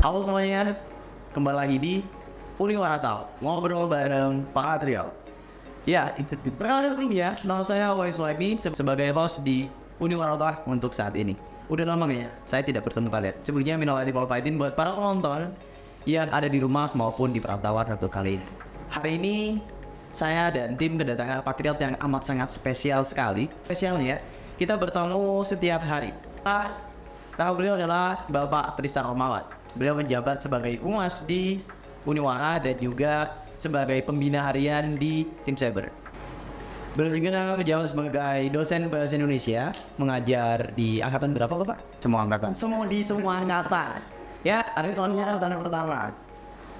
Halo semuanya, kembali lagi di Uniwara Talk, ngobrol bareng Pak Adriel. Ya, itu perkenalkan sebelumnya, nama saya Wais Wabi sebagai host di Uniwara Talk untuk saat ini. Udah lama ya, saya tidak bertemu kalian. Sebelumnya minal aidin wal faizin buat para penonton yang ada di rumah maupun di perantauan untuk kali ini. Hari ini saya dan tim kedatangan Patriot yang amat sangat spesial sekali. Spesialnya, kita bertemu setiap hari. Tahu beliau adalah Bapak Tristan Romawan. Beliau menjabat sebagai Humas di Uniwara dan juga sebagai pembina harian di tim cyber. Beliau juga menjabat sebagai dosen bahasa Indonesia, mengajar di angkatan berapa Bapak? Semua angkatan. Semua angkatan. Ya, ada tahun pertama.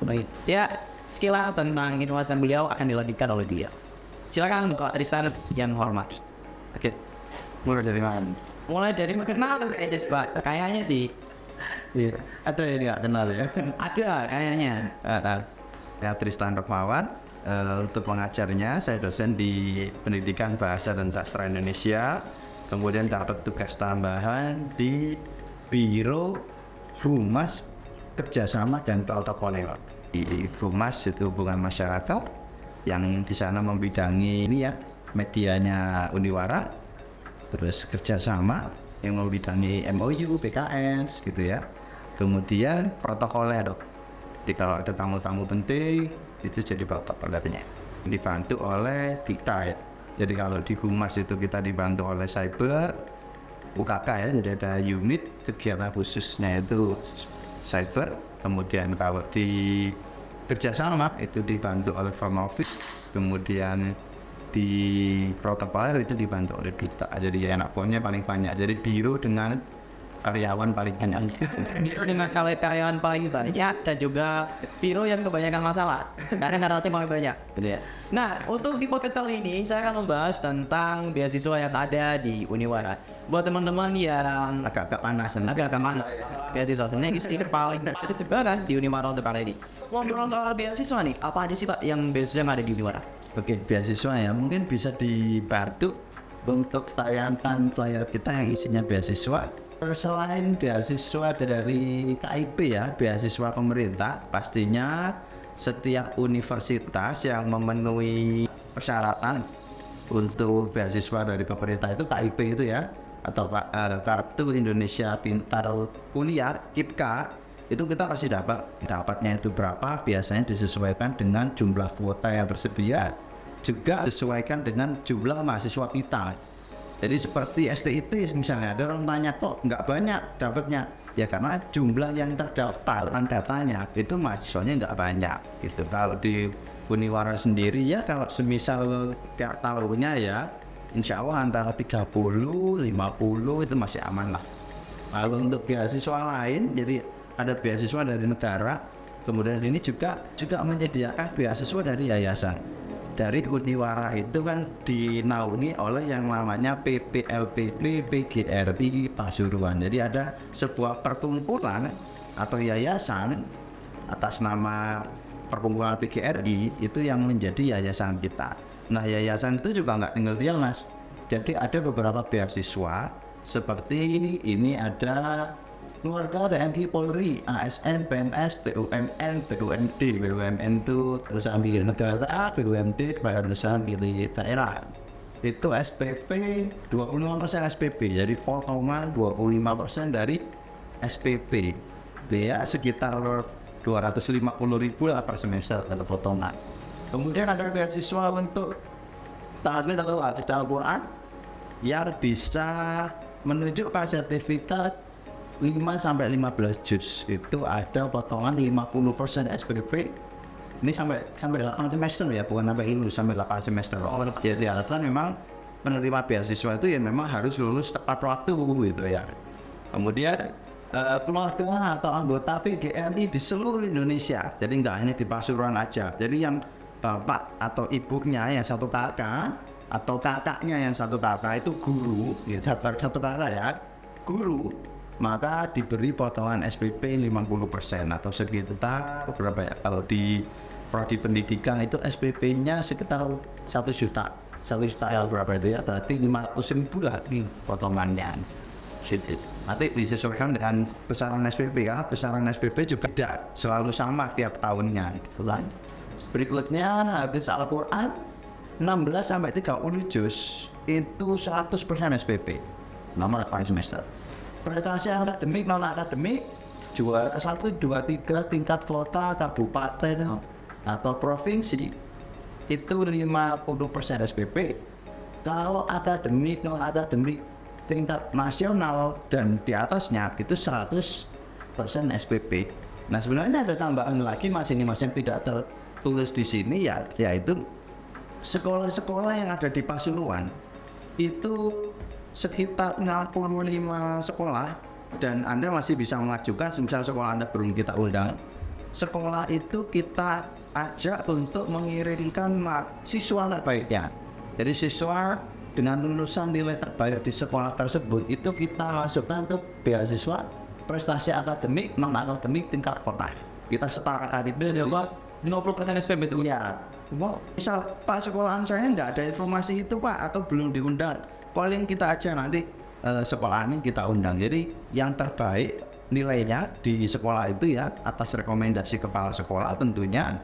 Baik. Ya, sekilas tentang innovasi beliau akan dilanjutkan oleh dia. Silakan Pak Tristan yang hormat. Oke. Mulai dari mana? Mulai dari kenal kayaknya sih Pak. Kayaknya sih. Iya. Ada yang nggak kenal ya? Ada kayaknya. Saya Tristan Romawan. Untuk pengajarnya, saya dosen di Pendidikan Bahasa dan Sastra Indonesia. Kemudian dapat tugas tambahan di Biro Humas Kerjasama dan Protokoler. Di Humas itu hubungan masyarakat yang di sana membidangi ini ya medianya Uniwara, terus kerjasama yang membidangi MOU, PKS gitu ya. Kemudian protokoler dok. Jadi kalau ada tamu-tamu penting itu jadi protokolernya. Dibantu oleh kita ya. Jadi kalau di Humas itu kita dibantu oleh cyber, UKK ya. Jadi ada unit kegiatan khususnya itu cyber. Kemudian kalau di kerjasama itu dibantu oleh front office. Kemudian di protokoler itu dibantu oleh kita. Jadi anak formnya paling banyak. Jadi biro dengan karyawan paling banyak. Biro dengan karyawan paling banyak dan juga biro yang kebanyakan masalah karena tim paling banyak gitu ya. Nah, untuk di podcast kali ini saya akan membahas tentang beasiswa yang ada di Uniwara. Buat teman-teman yang Agak-agak panas. agak mana beasiswa ini paling banget di Uniwara untuk kali ini. Ngobrol soal beasiswa nih, apa aja sih Pak yang beasiswa yang ada di Uniwara? Oke, beasiswa ya mungkin bisa dibantu untuk tayangan layar kita yang isinya beasiswa. Selain beasiswa dari KIP ya, beasiswa pemerintah, pastinya setiap universitas yang memenuhi persyaratan untuk beasiswa dari pemerintah itu KIP itu ya, atau Kartu Indonesia Pintar Kuliah (KIPK), itu kita pasti dapatnya itu berapa, biasanya disesuaikan dengan jumlah kuota yang tersedia, juga disesuaikan dengan jumlah mahasiswa kita. Jadi seperti STIT misalnya, ada orang tanya kok nggak banyak dapatnya, ya karena jumlah yang terdaftar dan datanya itu mahasiswanya nggak banyak gitu. Kalau di Uniwara sendiri ya, kalau semisal tiap tahunnya ya insya Allah antara 30-50 itu masih aman lah. Lalu untuk beasiswa lain, jadi ada beasiswa dari negara, kemudian ini juga menyediakan beasiswa dari yayasan. Dari Uniwara itu kan dinaungi oleh yang namanya PPLPP PGRI Pasuruan. Jadi ada sebuah perkumpulan atau yayasan atas nama perkumpulan PGRI itu yang menjadi yayasan kita. Nah, yayasan itu juga nggak tinggal diam mas. Jadi ada beberapa beasiswa seperti ini ada keluarga TNI Polri, ASN, PNS, BUMN, BUMD. BUMN itu perusahaan milik negara, BUMD perusahaan milik daerah. Itu SPP 25% SPP, jadi potongan 25% dari SPP. Dia sekitar 250.000 lah per semester ada potongan. Kemudian ada beasiswa untuk tahfiz atau hafiz Al-Quran yang bisa menunjukkan sertifikat 5-15 juz, itu ada potongan 50% SPP. Ini sampai 8 semester ya, bukan sampai lulus, sampai 8 semester. Jadi alasan memang penerima beasiswa itu ya memang harus lulus tepat waktu gitu ya. Kemudian keluarga atau anggota PGRI di seluruh Indonesia, jadi nggak hanya di Pasuruan aja. Jadi yang bapak atau ibunya yang satu kakak atau kakaknya yang satu kakak itu guru, ya, satu kakak ya, guru, maka diberi potongan SPP 50% atau sekitar berapa ya, kalau di prodi pendidikan itu SPP-nya sekitar 1 juta ya berapa itu ya, berarti 500.000 lah nih potongannya. Nanti disesuaikan dengan besaran SPP, karena besaran SPP juga tidak selalu sama tiap tahunnya gitu kan. Berikutnya habis Al-Quran 16 sampai 30 juz itu 100% SPP nomor semester. Prestasi akademik non akademik juara 1, 2, 3 tingkat kota, kabupaten atau provinsi itu 50% SPP. Kalau akademik non akademik tingkat nasional dan di atasnya itu 100% SPP. Nah sebenarnya ada tambahan lagi mas yang tidak tertulis di sini ya, yaitu sekolah-sekolah yang ada di Pasuruan itu sekitar 65 sekolah, dan Anda masih bisa mengajukan misal sekolah Anda belum kita undang. Sekolah itu kita ajak untuk mengirimkan siswa terbaiknya. Jadi siswa dengan lulusan nilai terbaik di sekolah tersebut itu kita masukkan ke beasiswa prestasi akademik non akademik tingkat kota. Kita setarakan itu ya Pak, 50% SPP itu ya. Misal Pak sekolahan saya nggak ada informasi itu Pak, atau belum diundang, calling kita aja, nanti sekolahannya kita undang. Jadi yang terbaik nilainya di sekolah itu ya atas rekomendasi kepala sekolah tentunya,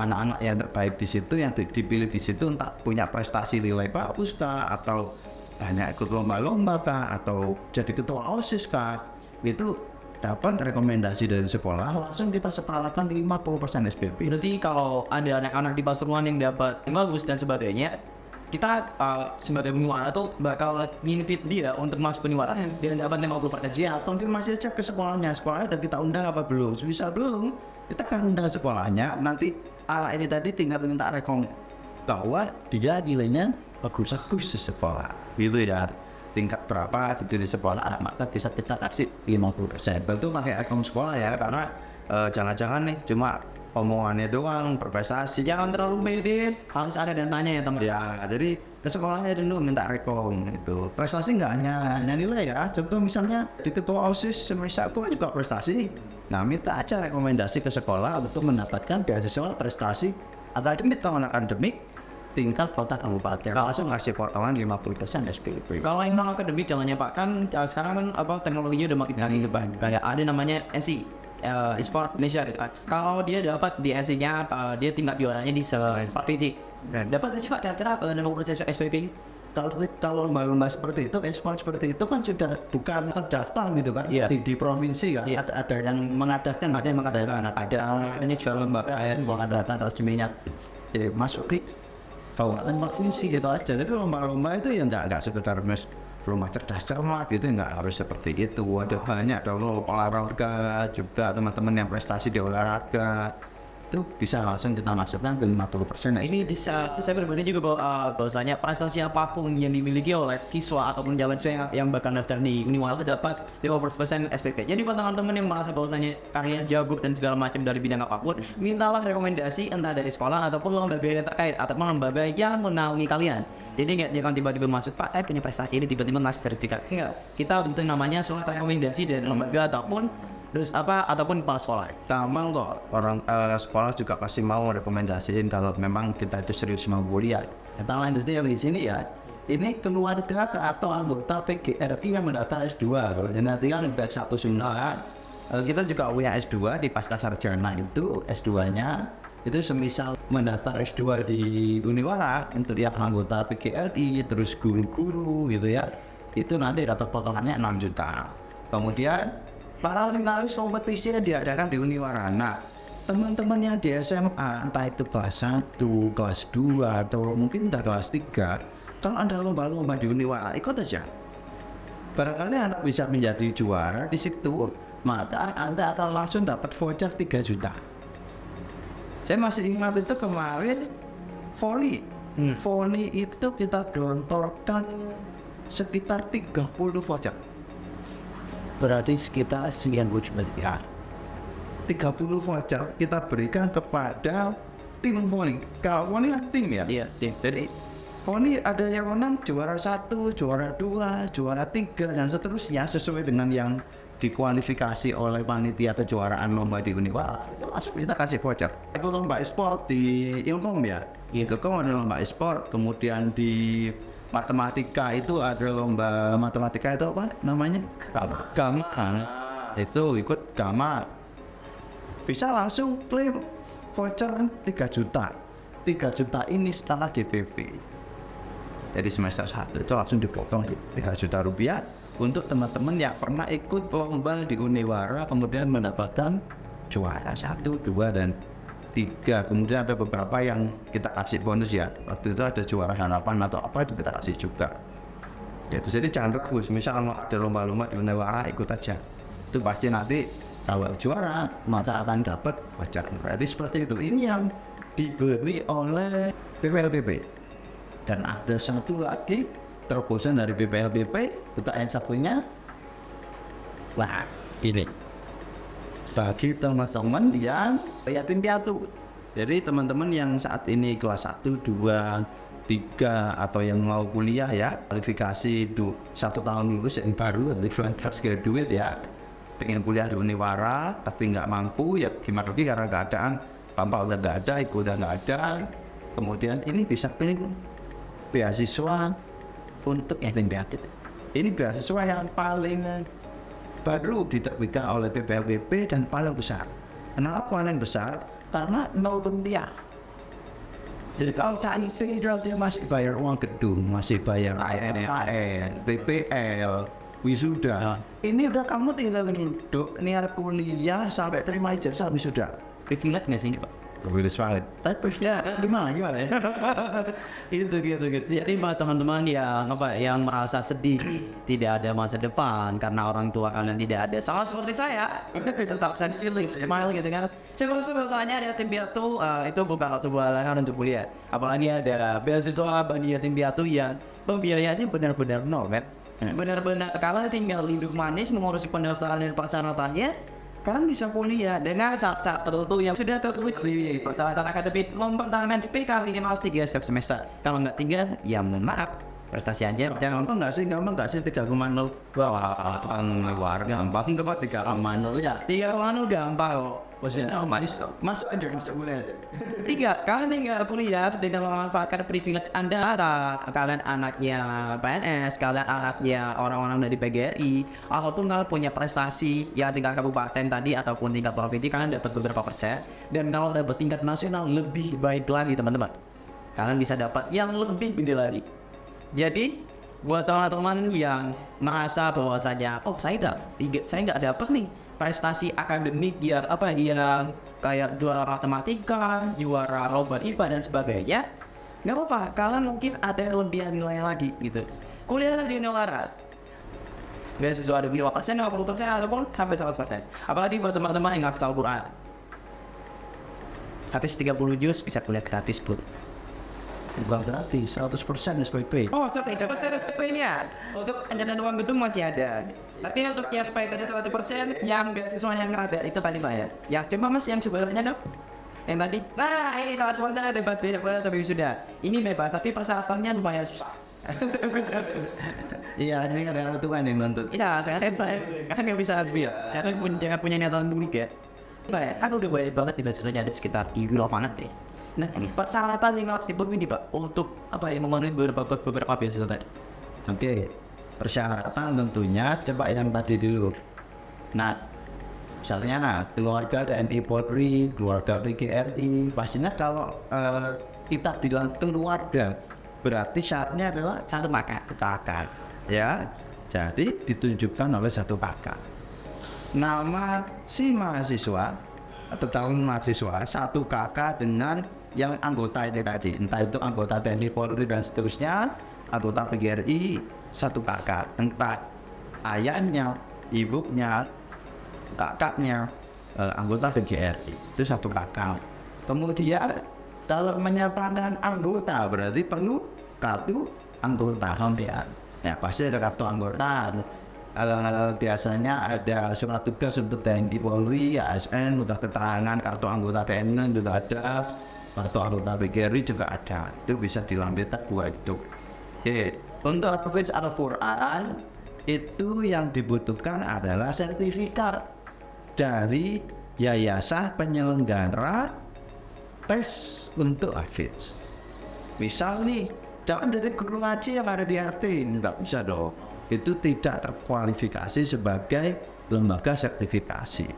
anak-anak yang terbaik di situ yang dipilih di situ entah punya prestasi nilai bagus kah, atau banyak ikut lomba-lomba kah, atau jadi ketua OSIS kah, itu dapat rekomendasi dari sekolah, langsung kita separakan 50% SPP. Berarti kalau ada anak-anak di Pasuruan yang dapat bagus dan sebagainya, kita sebagai penguara tuh bakal nginvite dia untuk masuk penguara dia dapat 50%. Ya, konfirmasi aja ke sekolahnya udah kita undang apa belum. Bisa belum, kita akan undang sekolahnya. Nanti anak ini tadi tinggal minta rekom bahwa dia nilainya bagus di sekolah gitu ya, tingkat berapa gitu di sekolah, maka bisa kita kasih 50%. Tentu pakai rekom sekolah ya, karena jangan-jangan nih cuma omongannya doang, berprestasi. Jangan terlalu pede, harus ada datanya ya teman. Ya, jadi ke sekolahnya dulu minta rekom itu. Prestasi nggak hanya nilai ya. Contoh misalnya di ketua OSIS semisal itu juga prestasi. Nah, minta aja rekomendasi ke sekolah untuk mendapatkan beasiswa prestasi akademik atau akademik tingkat kota kabupaten. Langsung ngasih potongan 50% SPP. Kalau yang non akademik jangan pak, kan sekarang kan teknologinya udah makin canggih depan. Kayak ada namanya NC. Esport Indonesia gitu kan. Kalau dia dapat di NC-nya, dia tingkat juaranya di Sport PJ. Dapat sih Pak, kira-kira 60% SPP. Kalau lomba-lomba seperti itu, esport seperti itu kan sudah bukan terdaftar gitu kan, di provinsi kan. Ada yang mengadakan, adanya jual lembaga mengadakan resminya. Jadi masuk di kabupaten provinsi gitu aja. Jadi lomba-lomba itu ya nggak sekedar rumah cerdas-cermat gitu, nggak harus seperti itu. Ada banyak olahraga juga, teman-teman yang prestasi di olahraga itu bisa langsung kita masukkan ke 50%. Ini bisa saya berbanding juga bahwasanya prestasi apapun yang dimiliki oleh siswa ataupun jalan saya yang bakal daftar di Uniwal itu dapat 50% SPP. Jadi buat teman-teman yang merasa bahwasanya karyanya jago dan segala macam dari bidang apapun, mintalah rekomendasi entah dari sekolah ataupun lembaga yang terkait ataupun lembaga yang menaungi kalian. Jadi jangan tiba-tiba masuk, Pak saya punya prestasi ini, tiba-tiba ngasih sertifikat. Enggak, kita bentuk namanya surat rekomendasi dari lembaga ataupun ataupun kepala sekolah. Gampang kok, orang sekolah juga pasti mau rekomendasiin kalau memang kita itu serius mau kuliah. Kita lanjutnya di sini ya, ini keluarga atau anggota PGRI yang mendaftar S2. Kalau nanti kan udah satu semua, kita juga punya S2 di pasca sarjana itu, S2-nya itu semisal mendaftar S2 di Uniwara untuk yang anggota PGRI, terus guru-guru gitu ya, itu nanti dapat potongannya 6 juta. Kemudian para finalis kompetisi yang diadakan di Uniwara. Nah, teman-teman yang di SMA, entah itu kelas 1, kelas 2, atau mungkin udah kelas 3, kalau ada lomba-lomba di Uniwara, ikut aja. Barangkali Anda bisa menjadi juara di situ, maka Anda akan langsung dapat voucher 3 juta. Saya masih ingat itu kemarin, volley. Volley itu kita gelontorkan sekitar 30 voucher. Berarti sekitar 90 juta. 30 voucher kita berikan kepada tim volley. Kalau volley kan tim ya? Iya, tim. Jadi volley ada yang menang juara 1, juara 2, juara 3 dan seterusnya sesuai dengan yang dikualifikasi oleh panitia kejuaraan lomba di Uniwara. Itu langsung kita kasih voucher. Itu lomba e-sport di Ilkom ya. Ilkom ada lomba e-sport, kemudian di matematika itu ada lomba matematika itu apa namanya? Gama. Itu ikut Gama. Bisa langsung klaim voucher 3 juta. 3 juta ini setelah DPP. Jadi semester 1 itu langsung dipotong 3 juta rupiah untuk teman-teman yang pernah ikut lomba di Uniwara kemudian mendapatkan juara 1, 2, dan 3. Kemudian ada beberapa yang kita kasih bonus ya. Waktu itu ada juara harapan atau apa itu kita kasih juga. Gitu. Jadi jangan ragu, misal ada lomba-lomba di Uniwara ikut aja. Itu pasti nanti kalau juara maka akan dapat voucher. Berarti seperti itu. Ini yang diberi oleh BPLBP. Dan ada satu lagi terobosan dari BPLBP untuk yang satunya. Wah, ini bagi teman-teman yang yatim piatu. Jadi teman-teman yang saat ini kelas 1, 2, 3 atau yang mau kuliah ya, kualifikasi 1 tahun lulus yang baru, fresh graduate ya, pengen kuliah di Uniwara tapi nggak mampu ya gimana lagi karena keadaan bapak udah nggak ada, ibu udah nggak ada. Kemudian ini bisa pilih beasiswa untuk yatim piatu. Ini beasiswa yang paling baru diterbitkan oleh BPLBP dan paling besar. Kenapa paling besar? Karena 0 rupiah. Jadi kalau KIP dia masih bayar uang gedung, masih bayar KN, TPL, wisuda. Ini udah kamu tinggal duduk, niat kuliah sampai terima ijazah wisuda. Privilege nggak sih ini Pak? Privilege banget. Tapi ya gimana ya? Itu gitu. Jadi buat teman-teman yang merasa sedih tidak ada masa depan karena orang tua kalian tidak ada, sama seperti saya, tetap sensitif, smile gitu kan. Sebetulnya ada yatim piatu itu bukan sebuah halangan untuk kuliah. Apalagi ada beasiswa bagi yatim piatu yang pembiayaannya benar-benar nol kan. Benar-benar kalian tinggal hidup manis mengurusi pendaftaran dan persyaratannya. Kalian bisa kuliah dengan syarat tertentu yang sudah tertulis di persyaratan akademik mempertahankan IPK minimal 3 setiap semester. Kalau nggak 3, ya mohon maaf, prestasi aja. Gampang nggak sih 3,0? Wah, luar gampang kok 3,0 ya. 3,0 gampang kok. Maksudnya Masuk aja bisa kuliah. 3, kalian tinggal kuliah dengan memanfaatkan privilege Anda. Kalian anaknya PNS, kalian anaknya orang-orang dari PGRI, ataupun kalian punya prestasi ya tingkat kabupaten tadi ataupun tingkat provinsi, kalian dapat beberapa persen. Dan kalau dapat tingkat nasional lebih baik lagi teman-teman. Kalian bisa dapat yang lebih gede lagi. Jadi buat teman-teman yang merasa bahwasanya saya nggak dapat nih prestasi akademik yang kayak juara matematika, juara lomba IPA dan sebagainya, nggak apa-apa, kalian mungkin ada kelebihan nilai lagi gitu. Kuliah di Uniwara beasiswa ada 5%, 50% ataupun sampai 100%. Apalagi buat teman-teman yang hafal Al-Quran, habis 30 juz bisa kuliah gratis bro. Bukan gratis, 100% SPP. Oh, 100% SPP-nya. Untuk anjuran uang gedung masih ada. Tapi untuk yang SPP tadi 100% yang beasiswanya yang ada itu tadi Pak ya. Ya, coba Mas yang sebenarnya dong. Yang tadi, nah ini 100% ada bebas tapi sudah. Ini bebas tapi persyaratannya lumayan susah. Iya, ini ada Tuhan yang nuntut. Iya, kan nggak bisa ya. Jangan punya niatan buruk ya. Pak, kan udah banyak banget di beasiswanya ada sekitar di lapangan deh. Nah, persyaratan yang harus dipenuhi Pak untuk memenuhi beberapa beasiswa tadi. Oke, persyaratan tentunya coba yang tadi dulu. Nah, misalnya keluarga TNI Polri, keluarga PGRI, pastinya kalau kita bilang keluarga, berarti syaratnya adalah satu kakak. Ya, jadi ditunjukkan oleh satu kakak. Nama si mahasiswa atau tahun mahasiswa satu kakak dengan yang anggota ini tadi, entah itu anggota TNI Polri dan seterusnya, anggota PGRI satu kakak, entah ayahnya, ibunya, kakaknya anggota PGRI itu satu kakak. Kemudian kalau menyatakan anggota berarti perlu kartu anggota ya. Ya pasti ada kartu anggota. Biasanya ada surat tugas untuk TNI Polri, ASN, sudah keterangan kartu anggota TNI juga ada, kartu anggota PGRI juga ada. Itu bisa dilampirkan dua itu. Oke. Untuk Hafiz Al-Quran itu yang dibutuhkan adalah sertifikat dari yayasan penyelenggara tes untuk Hafiz. Misal nih dapat dari guru ngaji yang ada di RT, nggak bisa dong. Itu tidak terkualifikasi sebagai lembaga sertifikasi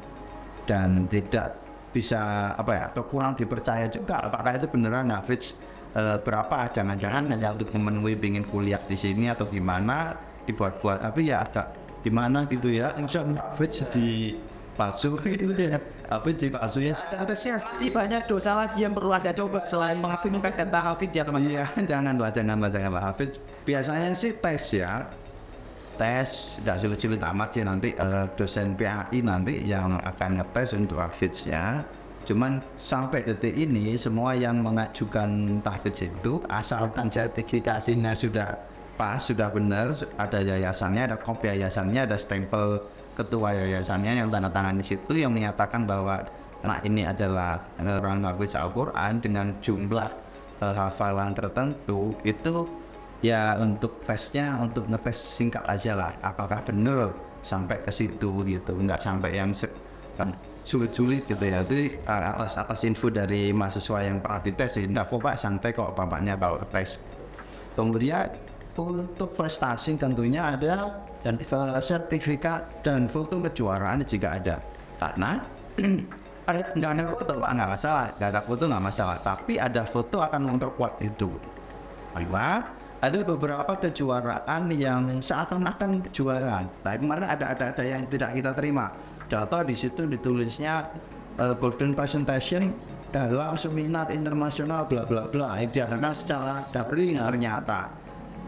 dan tidak bisa atau kurang dipercaya juga apakah itu beneran Hafiz berapa, jangan-jangan hanya untuk memenuhi ingin kuliah di sini atau gimana dibuat-buat, tapi ya agak gimana gitu ya, insya Allah Hafiz di palsu gitu ya, Hafiz di palsu ya. Tesnya sih banyak dosa lagi yang perlu Anda coba selain mengaktifkan data Hafiz ya teman. Iya, janganlah Hafiz. Biasanya sih tes tidak sulit-sulit amat sih, nanti dosen PAI nanti yang akan ngetes untuk Hafiznya. Cuman sampai detik ini semua yang mengajukan tahfidz itu asalkan sertifikasinya sudah pas, sudah benar, ada yayasannya, ada kopi yayasannya, ada stempel ketua yayasannya yang tanda tangan di situ yang menyatakan bahwa anak ini adalah orang hafiz Al-Quran dengan jumlah hafalan tertentu, itu ya untuk tesnya, untuk ngetes singkat aja lah apakah benar sampai ke situ gitu, nggak sampai yang sulit-sulit gitu ya. Itu atas info dari mahasiswa yang pernah dites sih, nggak kok Pak, santai kok bapaknya bawa tes. Kemudian untuk prestasi tentunya ada, dan sertifikat dan foto kejuaraan juga ada, karena nggak ada foto Pak, nggak masalah, nggak ada foto nggak masalah, tapi ada foto akan memperkuat itu. Bahwa ada beberapa kejuaraan yang seakan-akan kejuaraan, tapi kemarin ada yang tidak kita terima. Contoh di situ ditulisnya golden presentation dalam seminar internasional bla bla bla, diadakan secara daring ternyata.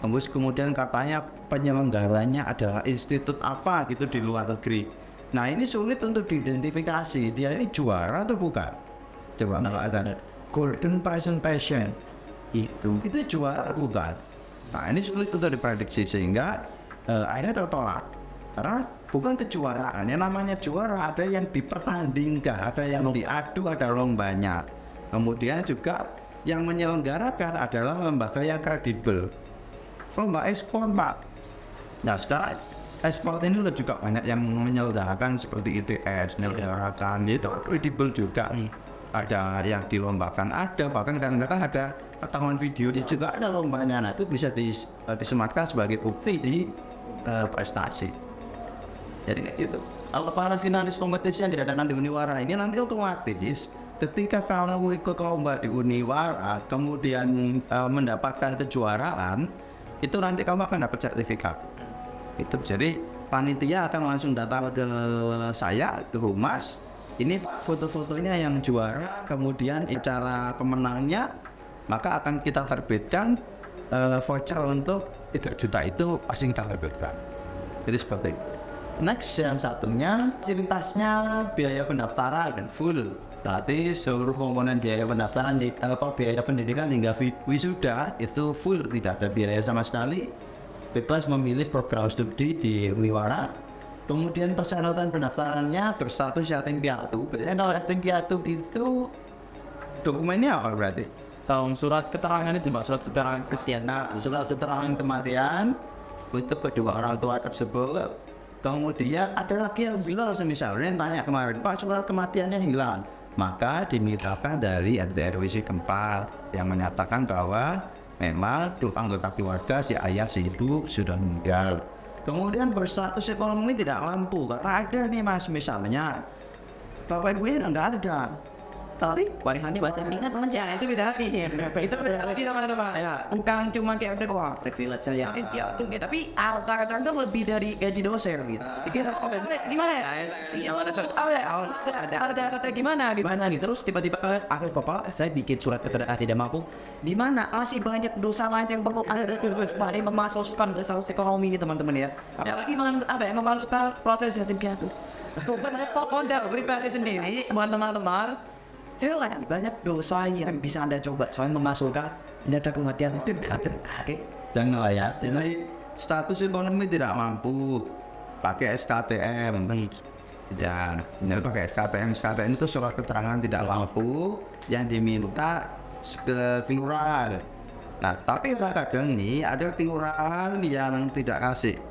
Kemudian katanya penyelenggaranya adalah institut apa gitu di luar negeri. Nah ini sulit untuk diidentifikasi, dia ini juara atau bukan? Coba kalau ada golden presentation itu juara atau bukan? Nah ini sulit untuk diprediksi, sehingga akhirnya tertolak. Karena bukan kejuaraan, yang namanya juara ada yang dipertandingkan, ada yang diadu, ada lombanya. Kemudian juga yang menyelenggarakan adalah lembaga yang kredibel. Lomba ekspor Pak. Nah sekarang ekspor ini juga banyak yang menyelenggarakan seperti ITS, menyelenggarakan itu kredibel juga. Ada yang dilombakan, ada bahkan kadang-kadang ada rekaman videonya juga ada lombanya. Nah itu bisa disematkan sebagai bukti di prestasi. Jadi kayak gitu. Kalau para finalis kompetisi yang diadakan di Uniwara ini nanti otomatis ketika kamu ikut lomba di Uniwara kemudian mendapatkan kejuaraan, itu nanti kamu akan dapat sertifikat. Itu jadi panitia akan langsung datang ke saya, ke humas. Ini foto-fotonya yang juara, kemudian cara pemenangnya, maka akan kita terbitkan voucher untuk 3 juta itu pasti kita terbitkan. Jadi seperti itu. Next yang satunya fasilitasnya biaya pendaftaran full. Berarti seluruh komponen biaya pendaftaran, biaya pendidikan hingga wisuda itu full, tidak ada biaya sama sekali. Bebas memilih program studi di Uniwara. Kemudian persyaratan pendaftarannya berstatus yatim piatu. Kalau yatim piatu itu dokumennya apa berarti? Surat keterangan itu Pak, surat keterangan kematian. Nah, surat keterangan kematian itu kedua orang tua tersebut. Kemudian ada lagi yang bilang misalnya tanya kemarin, Pak surat kematiannya hilang, maka dimintakan dari RT RW setempat yang menyatakan bahwa memang anggota keluarga si ayah si ibu sudah meninggal. Kemudian berstatus ekonomi tidak mampu, karena ada nih Mas misalnya bapak ibunya nggak ada, tapi Warisannya bahasa Inggris teman-teman, itu beda lagi. Itu beda lagi teman-teman. Ya, bukan cuma kayak wah privilege saja ya, tapi harta-harta itu lebih dari gaji dosen gitu. Gimana ya? Ada gimana nih? Terus tiba-tiba akhir bapak saya bikin surat keterangan tidak mampu. Di mana masih banyak dosa lain yang perlu ada memasukkan status ekonomi ini teman-teman ya. Apalagi memasukkan proses yatim piatu. Saya pokoknya pribadi sendiri buat teman-teman. Banyak dosa yang bisa Anda coba selain memasukkan data kematian itu. Oke, janganlah ya. Jadi status ekonomi tidak mampu, pakai SKTM. Dan pakai SKTM itu surat keterangan tidak mampu yang diminta ke kelurahan. Nah, tapi kadang nih ada kelurahan yang tidak kasih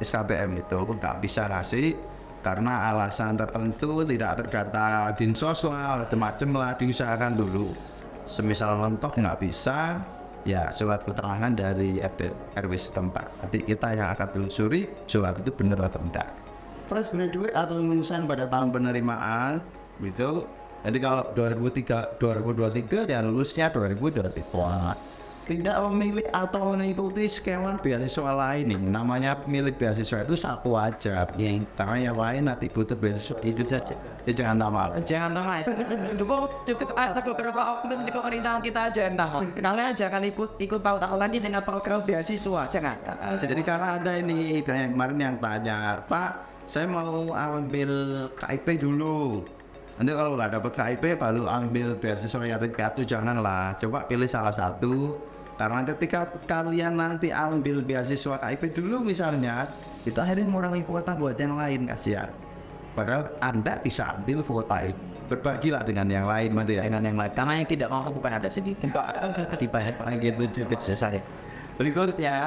SKTM itu, nggak bisa kasih karena alasan tertentu, tidak terdata dinsos lah, macam-macam lah, diusahakan dulu. Semisal mentok nggak bisa, ya surat keterangan dari RT RW setempat. Nanti kita yang akan telusuri surat itu benar atau tidak. Fresh graduate atau lulusan pada tahun penerimaan gitu. Jadi kalau 2023 ya lulusnya 2024. Tidak memilih atau mengikuti skema beasiswa lain nih. Namanya pemilik beasiswa itu satu aja. Karena yang lain nanti butuh beasiswa itu saja. Ya jangan nama. Jangan tahu. Cukup ada beberapa oknum di pemerintahan kita aja yang tahu. Kalian jangan ikut tahu lagi dengan program beasiswa, jangan. Jadi karena ada ini kayak kemarin yang tanya, Pak, saya mau ambil KIP dulu. Nanti kalau nggak dapat KIP baru ambil beasiswa yatim piatu, janganlah. Coba pilih salah satu. Karena ketika kalian nanti ambil beasiswa KIP dulu misalnya, itu akhirnya mengurangi kuota buat yang lain, kasihan. Padahal Anda bisa ambil kuota itu, berbagilah dengan yang lain, ya. Dengan yang lain, karena yang tidak mampu bukan ada sedikit. Dibayar paling gitu juga selesai. Berikutnya,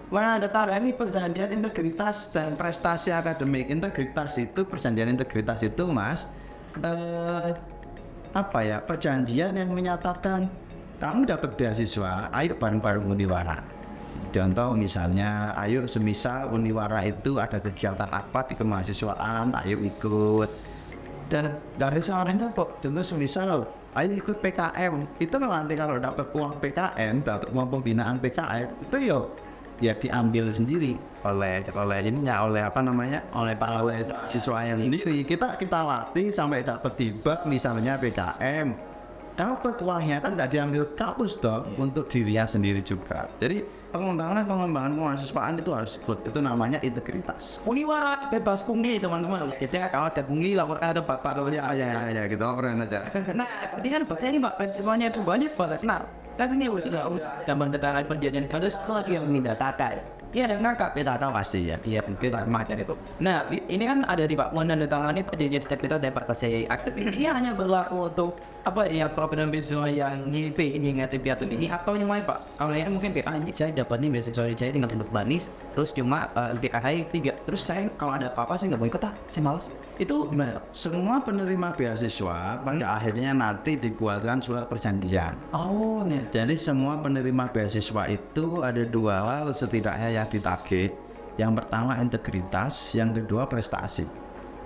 mana ada taruh ini perjanjian integritas dan prestasi akademik. Integritas itu, perjanjian integritas itu, Mas, apa ya, perjanjian yang menyatakan kamu dapat beasiswa, ayo bareng-bareng Uniwara. Contoh misalnya, ayo semisal Uniwara itu ada kegiatan apa di kemahasiswaan, ayo ikut. Dan dari seorang itu kok, contoh semisal, ayo ikut PKM. Itu nanti kalau dapat uang PKM, dapat uang pembinaan PKM, itu ya diambil sendiri oleh siswanya sendiri. Kita latih sampai dapat tiba misalnya PKM. Dapat uangnya kan nggak diambil kampus dong, untuk dirinya sendiri juga. Jadi pengembangan kemahasiswaan itu harus ikut, itu namanya integritas. Uniwara bebas pungli teman-teman. Jadi kalau ada pungli laporkan ada bapak. Ya gitu, laporan aja. Nah, ini kan banyak nih Pak, semuanya itu banyak banget. Nah, kan ini udah gambar tentang perjanjian ada satu lagi yang mendatakan. Iya, dan kakak Kita tahu pasti ya. iya kita macam itu. Nah, ini kan ada di Pak menandatangani perjanjian kita dapat kasih aktif. Ini hanya berlaku untuk apa ya program beasiswa yang NIP ini ngerti piatu ini atau yang lain Pak? Kalau yang mungkin kayak saya dapat nih beasiswa saya tinggal untuk banis, terus cuma PKH 3. Terus saya kalau ada apa-apa saya nggak mau ikut saya malas. Itu gimana? Semua penerima beasiswa pada akhirnya nanti dibuatkan surat perjanjian. Oh, nih. Jadi semua penerima beasiswa itu ada dua hal setidaknya yang ditagih. Yang pertama integritas, yang kedua prestasi.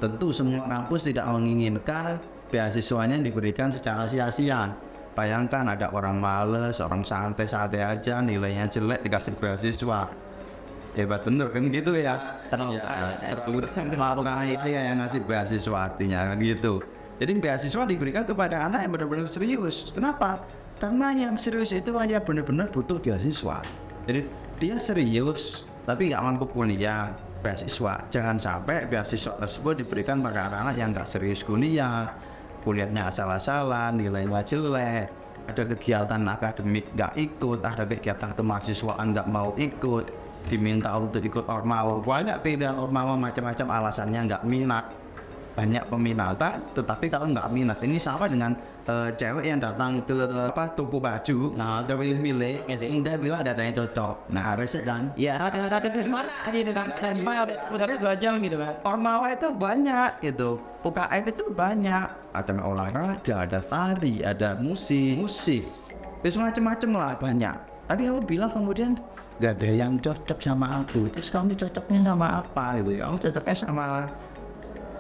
Tentu semua kampus tidak menginginkan beasiswanya diberikan secara sia-sia. Bayangkan ada orang males, orang santai-santai aja, nilainya jelek dikasih beasiswa. Hebat bener kan gitu ya. Terus itu ya yang ngasih beasiswa artinya kan gitu. Jadi beasiswa diberikan kepada anak yang benar-benar serius. Kenapa? Karena yang serius itu hanya benar-benar butuh beasiswa. Jadi dia serius tapi nggak mampu kuliah, beasiswa. Jangan sampai beasiswa tersebut diberikan pada anak-anak yang nggak serius kuliah, kuliahnya asal-asalan, nilainya jelek, ada kegiatan akademik nggak ikut, ada kegiatan kemahasiswaan nggak mau ikut, diminta untuk ikut ormawa, banyak pilihan ormawa macam-macam alasannya nggak minat. Banyak peminatan, tetapi kalau nggak minat ini sama dengan cewek yang datang ke toko baju, Nah, dia milih, dia bilang ada yang cocok. Nah, reset kan? ya rata-rata di mana gitu kan? Di mana? Udah 2 jam gitu kan? Ormawa itu banyak gitu, UKM itu banyak, ada olahraga, ada tari, ada musik, itu macam-macam lah banyak. Tapi kamu bilang kemudian gak ada yang cocok sama aku, terus kamu cocoknya sama apa gitu? Kamu cocoknya sama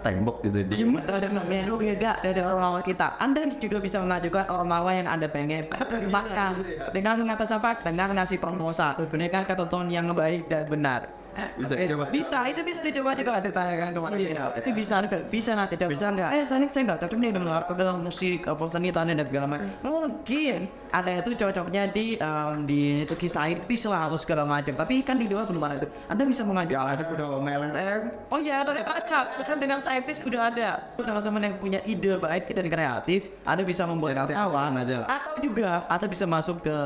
tembok gitu di Ada namanya beda dari ormawa kita. Anda juga bisa mengajukan ormawa yang Anda pengen makan dengan mengatas apa? Dengan ngasih promosa, dengan ketentuan yang baik dan benar. Bisa coba. Bisa, itu bisa dicoba juga. Ditanyakan kemarin. Iya, itu bisa nanti. Bisa nggak? Saya nggak cocok nih dengan musik, apa seni tanda dan segala macam. Mungkin ada itu cocoknya di itu kisah artis lah atau segala macam. Tapi kan di luar belum ada itu. Anda bisa mengajukan. Ya ada udah MLM. Oh iya, ada baca. Sekarang dengan saintis sudah ada. Teman-teman yang punya ide baik dan kreatif, Anda bisa membuat Awal aja lah. atau juga Anda bisa masuk ke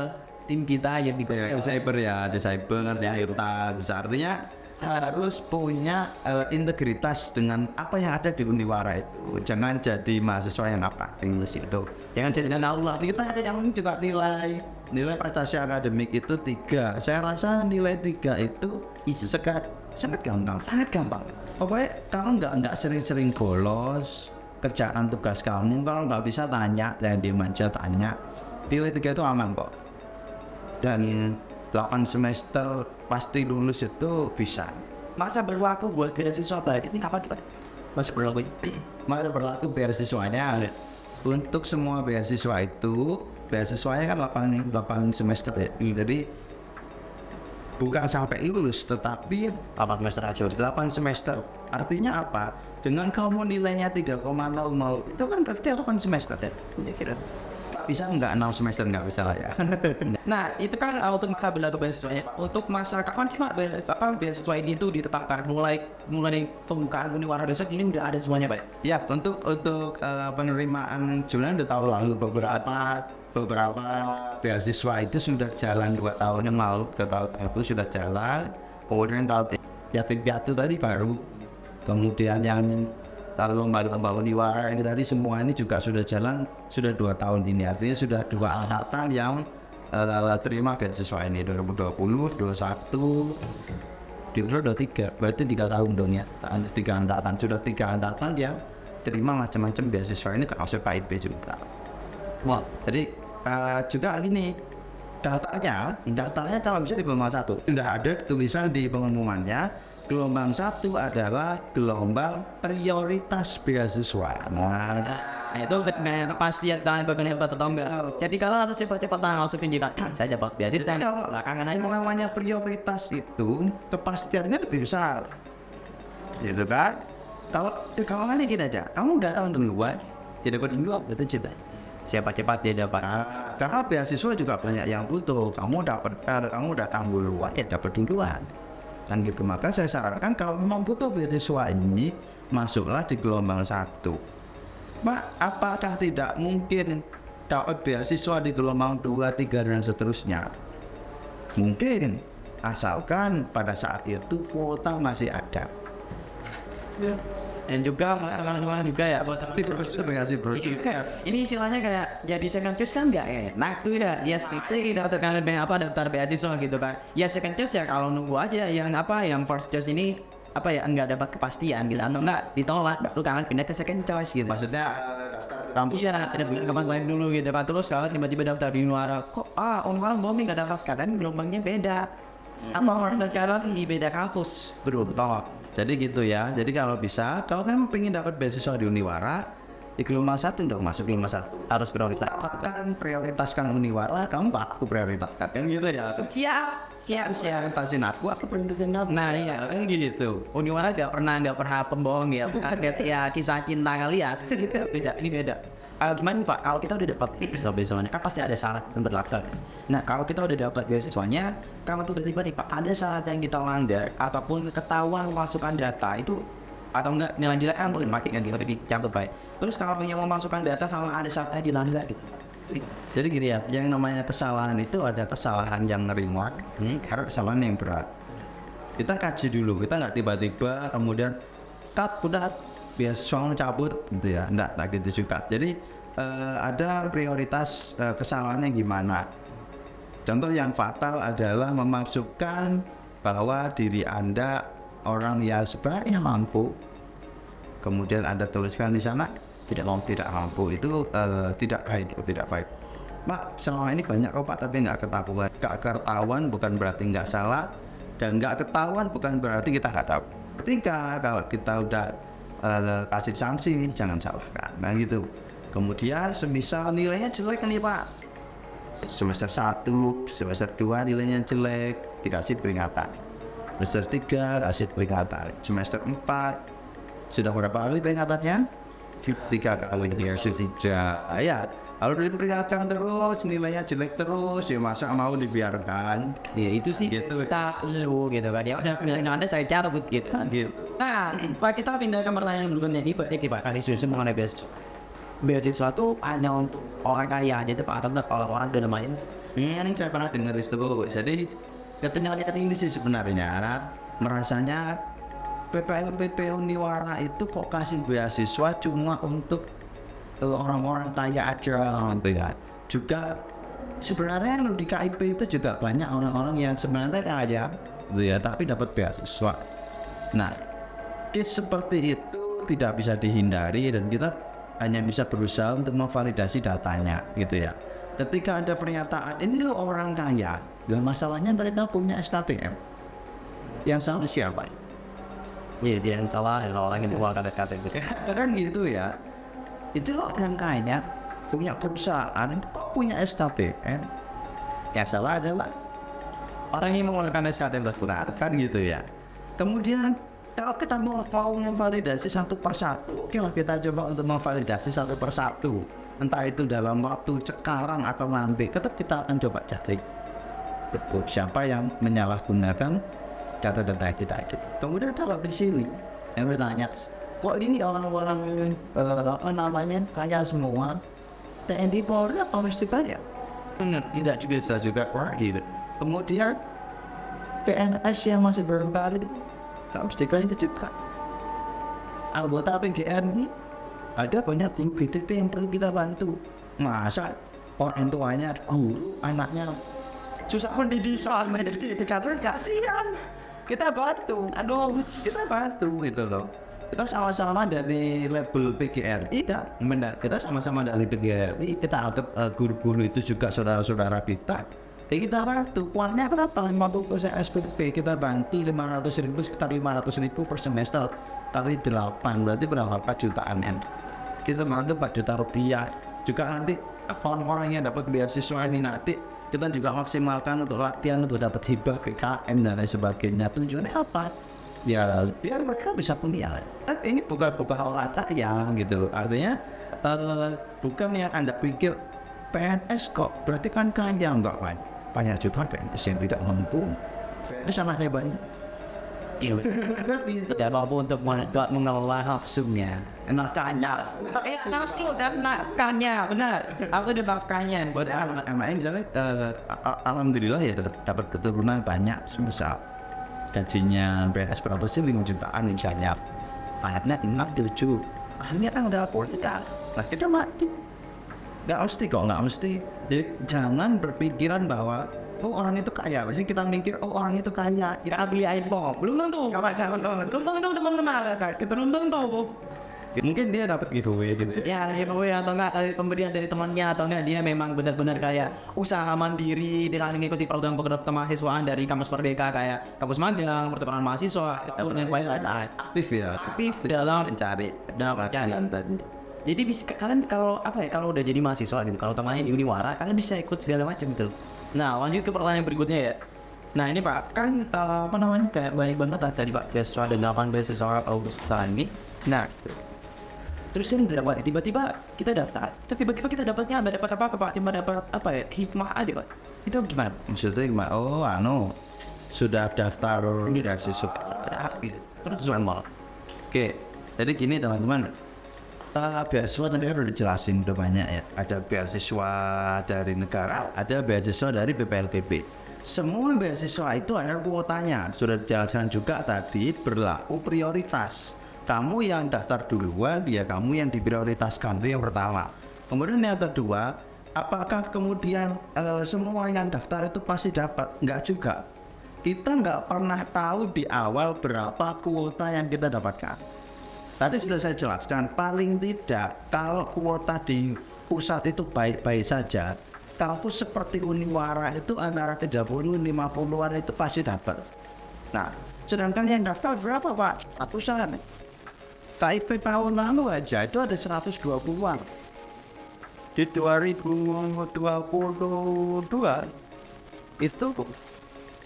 tim kita yang di Cyber ya, ada cyber, ada integritas. Artinya harus punya integritas dengan apa yang ada di Uniwara itu. Jangan jadi mahasiswa yang apatis itu. Jangan jadi Allah. Kita yang juga nilai prestasi akademik itu 3. Saya rasa nilai 3 itu sangat gampang. Sangat gampang. Pokoknya kamu nggak sering bolos, kerjaan tugas kamu. Kalau nggak bisa tanya, jangan dimanja tanya. nilai 3 itu aman kok. Dan 8 semester pasti lulus itu bisa. Masa berlaku buat beasiswa baik ini kapan Pak? Masih berlaku? Masa berlaku beasiswanya untuk semua beasiswa itu, beasiswanya kan 8 semester ya. Jadi bukan sampai lulus, tetapi 8 semester aja. 8 semester. Artinya apa? Dengan kamu nilainya 3,00 itu kan berarti 8 semester ya. Kira. Bisa nggak 6 semester nggak bisa lah ya. Nah, itu kan untuk masa berlaku beasiswanya. Untuk masa kapan sih Pak beasiswa ini tuh ditetapkan? Mulai dari pembukaan Uniwara besok ini udah ada semuanya Pak? Ya, untuk penerimaan Julian udah tahun lalu beberapa beasiswa itu sudah jalan 2 tahun yang lalu, 2 tahun itu sudah jalan. Kemudian tahun yatim piatu tadi baru, kemudian yang lomba Uniwara ini tadi semua ini juga sudah jalan sudah 2 tahun ini. Artinya sudah 2 angkatan yang terima beasiswa ini 2020, 21, 2023. Berarti 3 tahun dong ya. 3 angkatan sudah 3 angkatan yang terima macam-macam beasiswa ini termasuk KIP juga. Wah, jadi juga gini daftarnya kalau bisa di gelombang 1 sudah ada tulisan di pengumumannya. Gelombang 1 adalah gelombang prioritas beasiswa. Nah, itu kayak kepastian tangan bagian hebat atau enggak. Jadi kalau harus cepat-cepat langsung tunjukkan saya dapat beasiswa. Belakangan aja. yang namanya prioritas itu kepastiannya lebih besar. Gitu kan? Kalau kan gini aja, kamu udah tahun duluan, jadi dapat duluan, Betul coba. Siapa cepat dia dapat. karena beasiswa juga banyak yang butuh. Kamu udah tahun duluan, ya dapat duluan. Dan gitu, maka saya sarankan kalau memang butuh beasiswa ini, masuklah di gelombang 1. Pak, apakah tidak mungkin dapat beasiswa di gelombang 2, 3 dan seterusnya? Mungkin, asalkan pada saat itu kuota masih ada. Dan juga teman-teman juga ya buat Tapi profesor ngasih brosur. ini istilahnya kayak jadi second choice kan nggak enak tuh ya. Ya seperti daftar beasiswa gitu kan. Ya second choice ya kalau nunggu aja yang first choice ini enggak dapat kepastian gitu atau enggak ditolak baru kalian pindah ke second choice gitu. Maksudnya kampus Iya, ada tempat lain dulu gitu kan. Terus kalau tiba-tiba daftar di Unwara, kok Unwara booming nggak daftar kan gelombangnya beda. Sama orang sekarang di beda kampus, bro, tolak. Jadi gitu ya. Jadi kalau bisa, kalau kamu pengen dapat beasiswa di Uniwara, di gelombang 1 dong, masuk gelombang 1. Harus prioritas. Akan prioritaskan Uniwara, kamu aku prioritaskan kan gitu ya. Siap. Prioritasin aku prioritasin kamu. Nah iya Kan gitu. Uniwara nggak pernah pembohong ya. Ya kisah cinta kali ya. Beda, ini beda. Gimana Pak, kalau kita udah dapat beasiswanya kan pasti ada syarat yang berlaku. Nah kalau kita udah dapat beasiswanya, kalau tiba-tiba nih Pak ada syarat yang kita langgar ataupun ketahuan masukkan data itu atau enggak nilai jelek kan mungkin mati kan gitu dicampur Pak. Terus kalau yang mau masukkan data sama ada syaratnya dilanggar gitu. Jadi gini ya, yang namanya kesalahan itu ada kesalahan yang ringan, ada kesalahan yang berat. Kita kaji dulu, kita nggak tiba-tiba kemudian udah beasiswa cabut gitu ya, enggak gitu juga. Jadi ada prioritas kesalahannya gimana. Contoh yang fatal adalah memasukkan bahwa diri Anda orang yang sebenarnya mampu, kemudian Anda tuliskan di sana tidak mampu, itu tidak baik. Pak, selama ini banyak kok Pak, tapi nggak ketahuan bukan berarti nggak salah, dan nggak ketahuan bukan berarti kita nggak tahu. Ketika kalau kita udah kasih sanksi, jangan salahkan, nah gitu. Kemudian semisal nilainya jelek nih Pak, semester 1, semester 2 nilainya jelek, dikasih peringatan. Semester 3 kasih peringatan. Semester 4 sudah berapa kali peringatannya? 3 kali ya sudah. Ya, kalau diperingatkan terus, nilainya jelek terus, ya masa mau dibiarkan? Ya itu sih Gitu. kita lu gitu kan. Ya udah pilihan Anda saya cabut gitu kan. Gitu. Nah, Pak kita pindah ke pertanyaan berikutnya ini berarti Pak kali susu mengenai beasiswa. Beasiswa itu hanya untuk orang kaya aja tuh Pak, atau kalau orang udah lumayan. Ini saya pernah dengar itu. Jadi katanya ini sih sebenarnya merasanya PP Uniwara itu kok kasih beasiswa cuma untuk orang-orang kaya aja gitu ya. Juga sebenarnya di KIP itu juga banyak orang-orang yang sebenarnya kaya gitu ya, tapi dapat beasiswa. Nah, case seperti itu tidak bisa dihindari dan kita hanya bisa berusaha untuk memvalidasi datanya gitu ya. ketika ada pernyataan ini loh orang kaya, dan masalahnya mereka punya SKPM. Yang salah siapa? Iya, dia yang salah, yang orang yang keluarkan SKT gitu. Kan gitu ya. Itu loh orang kaya punya perusahaan, kok punya SKPM. Yang salah adalah Orang yang mengeluarkan SKT tersebut. kan gitu ya. Kemudian kalau kita mau memvalidasi satu persatu, oke lah kita coba untuk memvalidasi satu persatu. Entah itu dalam waktu sekarang atau nanti, tetap kita akan coba cari betul siapa yang menyalahgunakan data-data kita itu. Kemudian kalau di sini yang bertanya, kok ini orang-orang apa namanya kaya semua, TNI Polri apa mesti kaya? Tidak juga bisa juga gitu. Kemudian PNS yang masih berkarir, tak mesti kaya itu juga. Anggota PGRI ada banyak guru BTT yang perlu kita bantu. Masa orang tuanya guru, anaknya susah mendidik soal mendidik, karena kasihan. Kita bantu, kita bantu gitu loh. Kita sama-sama dari label PGRI, kan? Benar. Kita sama-sama dari PGRI, kita anggap guru-guru itu juga saudara-saudara kita. Jadi kita bantu, kuatnya berapa? 50% SPP, kita bantu 500.000, sekitar 500.000 per semester. Kali 8, berarti berapa? 4 jutaan kan? Kita bantu 4 juta rupiah. Juga nanti orang-orang yang dapat beasiswa ini nanti kita juga maksimalkan untuk latihan, untuk dapat hibah PKM dan lain sebagainya. Tujuannya apa? Ya biar mereka bisa kuliah. Ini bukan hal yang gitu. Artinya bukan yang Anda pikir PNS kok berarti kan kaya, enggak kan? Banyak juga PNS yang tidak mampu. PNS sama saya banyak. Iya, tidak mampu untuk mengelola nafsunya. Nafkahnya. Nafsu dan nafkahnya, benar. Aku udah nafkahnya. Buat anak-anak misalnya, alhamdulillah ya dapat keturunan banyak. Misal gajinya PNS berapa sih? 5 jutaan misalnya. Anaknya 6, 7. Akhirnya kan udah kuliah. Nah kita mati. Nggak mesti kok, nggak mesti. Jadi jangan berpikiran bahwa oh orang itu kaya. Biasanya kita mikir oh orang itu kaya. Kita beli iPhone, belum tentu. Belum tentu teman-teman. Kita belum tentu. Mungkin dia dapat giveaway gitu. Ya, giveaway atau enggak dari pemberian dari temannya atau enggak dia memang benar-benar kayak usaha mandiri dengan mengikuti program kemahasiswaan dari kampus Merdeka kayak kampus magang, pertukaran mahasiswa, itu yang lain Aktif ya. aktif dalam Mencari pencarian. Jadi bisa kalian kalau apa ya kalau udah jadi mahasiswa gitu, kalau temannya di Uniwara kalian bisa ikut segala macam gitu. Nah, lanjut ke pertanyaan berikutnya ya. Nah ini Pak, kan apa namanya kayak banyak banget lah tadi Pak beasiswa dan 8 beasiswa usaha ini. Nah, terus kan tiba-tiba kita daftar, terus tiba-tiba kita dapatnya nggak dapat apa-apa Pak, cuma dapat apa ya hikmah aja Pak. Itu gimana? Maksudnya gimana? Oh sudah daftar beasiswa. Terus mal. Oke, jadi gini teman-teman. Beasiswa tadi udah dijelasin udah banyak ya. Ada beasiswa dari negara, ada beasiswa dari BPLTB. Semua beasiswa itu ada kuotanya. Sudah dijelaskan juga tadi berlaku prioritas. Kamu yang daftar duluan, ya kamu yang diprioritaskan, itu yang pertama. Kemudian yang kedua, apakah kemudian semua yang daftar itu pasti dapat? Enggak juga. Kita nggak pernah tahu di awal berapa kuota yang kita dapatkan. Tadi sudah saya jelaskan, paling tidak kalau kuota di pusat itu baik-baik saja, kampus seperti Uniwara itu antara 30-50-an itu pasti dapat. Nah, sedangkan yang daftar berapa Pak? Ratusan. KIP tahun lalu aja itu ada 120-an. Di 2022 itu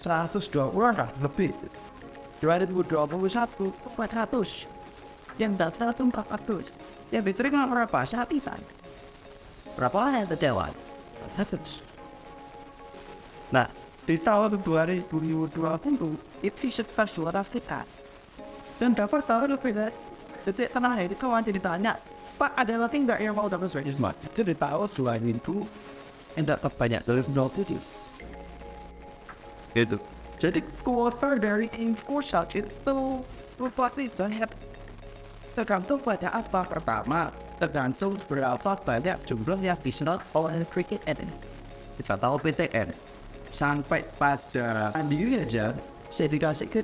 120-an lah lebih. 2021 400. Yang daftar itu 400. Yang diterima berapa? Saat itu. Berapa yang terjawab? 400. Nah, di tahun 2020 itu sekitar 200 kita. Dan dapat tahun lebih dari detik terakhir itu kawan ditanya, Pak ada lagi nggak yang mau dapat beasiswa? Itu di tahun 2000 yang dapat banyak dari 20. Gitu. Jadi kuota dari pusat itu berarti banyak. Tergantung pada apa pertama, tergantung berapa banyak jumlah yang diserap oleh cricket ini. Kita tahu PTN sampai pada mandiri aja saya dikasih ke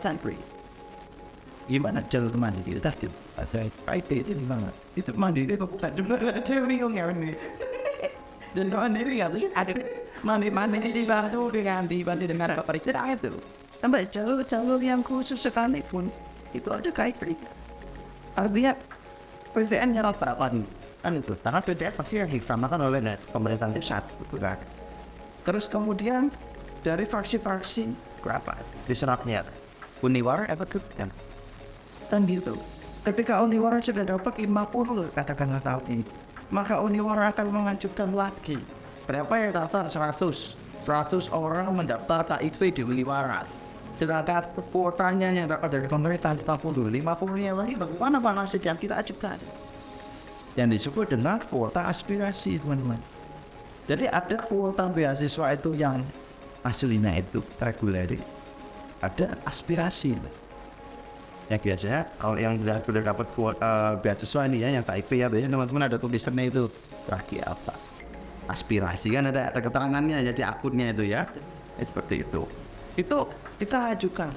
santri. Gimana jalur mandiri tadi? Ada IT itu gimana? Itu mandiri kok bukan cuma ada bingung ya ini. Dan mandiri ya, ada mandiri dibantu dengan perizinan itu. Sampai jalur yang khusus sekalipun itu ada KIP. Artinya PTN yang apa kan itu, karena PTN pasti yang disamakan oleh pemerintah pusat, bukan? Terus kemudian dari fraksi-fraksi berapa diserapnya Uniwara efektif kan gitu. Ketika Uniwara sudah dapat 50 katakanlah tahun ini, maka Uniwara akan mengajukan lagi berapa yang daftar 100 orang mendaftar KIP di Uniwara. Sedangkan kuotanya yang dapat dari pemerintah 50 nya lagi bagaimana Pak nasib yang kita ajukan yang disebut dengan kuota aspirasi, teman-teman. Jadi ada kuota beasiswa itu yang aslinya itu reguler, ada aspirasi. Ya biasanya kalau yang sudah dapat beasiswa ini ya yang KIP ya, biasanya teman-teman ada tulisannya itu lagi apa aspirasi kan ada keterangannya, jadi akunnya itu ya seperti itu kita ajukan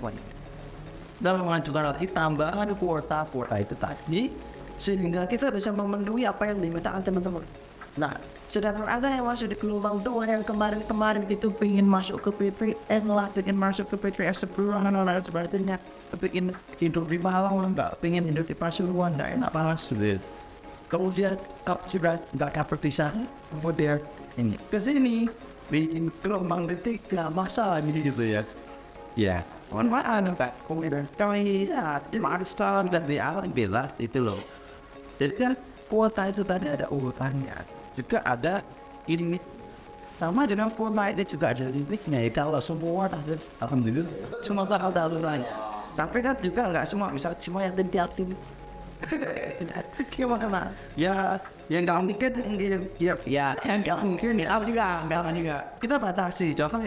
dalam mengajukan lagi tambahan kuota itu tadi sehingga kita bisa memenuhi apa yang dimintakan teman-teman. Nah, sedangkan ada yang masuk di gelombang 2 yang kemarin itu pengen masuk ke PPN lah, pengen masuk ke PPS sebulan dan sebagainya, pengen hidup di Malang enggak, pengen hidup di Pasuruan enggak enak banget sulit. Kemudian kalau sudah enggak dapat di sana, kemudian ini ke sini bikin gelombang ketiga masalah ini gitu ya. Ya, mohon maaf Pak, kemudian kami saat master dan diambil itu loh. Jadi kan kuota itu tadi ada urutannya, juga ada ini sama dengan kuota ini juga ada limitnya ya. Kalau semua ada, alhamdulillah semua tak ada aturannya. Tapi kan juga nggak semua bisa semua yang tim. Gimana? Ya, yang nggak mungkin ya yang nggak mungkin ya juga. Kita batasi, contoh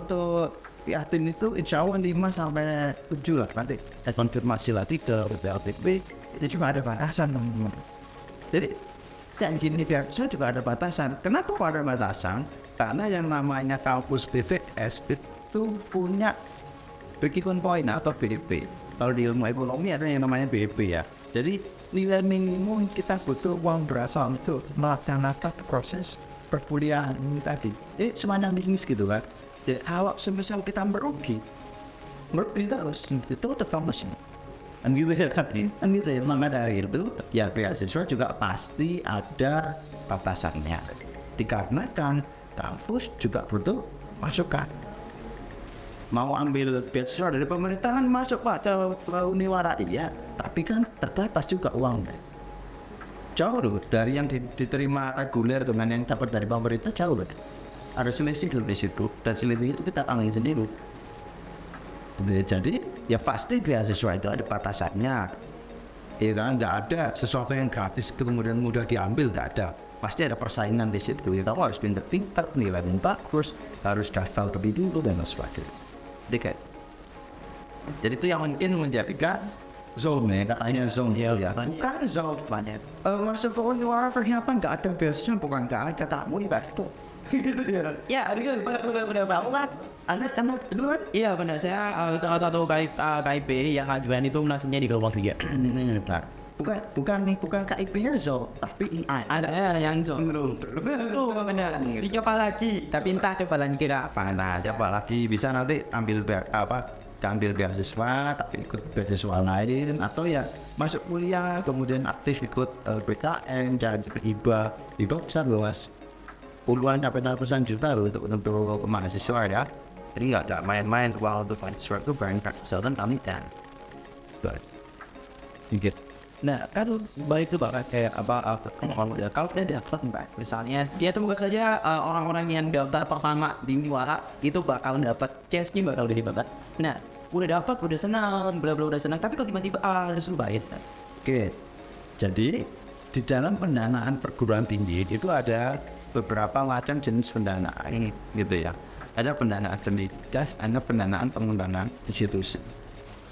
untuk yatim itu insya Allah 5 sampai 7 lah nanti. Saya konfirmasi lagi ke BLTP itu juga ada batasan teman-teman. Jadi janji ini saya juga ada batasan. Kenapa kok ada batasan? Karena yang namanya kampus BVS itu punya break-even point atau BIP. Kalau di ilmu ekonomi ada yang namanya BIP ya. Jadi nilai minimum kita butuh uang berasal untuk melaksanakan proses perkuliahan ini tadi. Jadi semacam bisnis gitu kan. Jadi kalau semisal kita merugi terus itu tetap mesin. Dan gitu ya maka dari itu ya beasiswa juga pasti ada batasannya. Dikarenakan kampus juga butuh masukan. Mau ambil beasiswa dari pemerintahan masuk Pak ke Uniwara ya, tapi kan terbatas juga uangnya. Jauh loh dari yang diterima reguler dengan yang dapat dari pemerintah jauh loh. Ada selisih di situ dan selisih itu kita tanggung sendiri. Jadi ya pasti beasiswa itu ada batasannya. Ya kan nggak ada sesuatu yang gratis kemudian mudah diambil, nggak ada. Pasti ada persaingan di situ. Ya kamu harus pintar-pintar, nilai yang bagus, harus daftar lebih dulu dan sebagainya. Jadi itu yang mungkin menjadikan zone ya, katanya zone ya, bukan zone banyak. Masuk ke Uniwara ternyata nggak ada beasiswa, bukan nggak ada, tamu itu. Ya, benar banget. Anda sama dulu kan? Iya benar, saya salah satu KIP yang ajuan itu nasibnya di gelombang 3. Bukan KIP-nya Zon, tapi ada yang Zon. Belum benar. Dicoba lagi, tapi entah coba lagi kira apa. Nah, coba lagi bisa nanti ambil beasiswa, tapi ikut beasiswa lain atau ya masuk kuliah kemudian aktif ikut BKN, jadi hibah besar luas. Puluhan sampai ratusan juta loh untuk mahasiswa ya. Jadi nggak main-main uang untuk mahasiswa itu berangkat kesehatan kami dan sedikit. Nah kan baik itu bakal kayak kalau dia dapat mbak, misalnya dia semoga saja orang-orang yang daftar pertama di Uniwara itu bakal dapat chance-nya bakal lebih banget. Nah udah dapat udah senang, udah senang, tapi kok tiba-tiba harus bayar. Oke, jadi di dalam pendanaan perguruan tinggi itu ada beberapa macam jenis pendanaan gitu ya. Ada pendanaan pendidikan, ada pendanaan pengembangan institusi.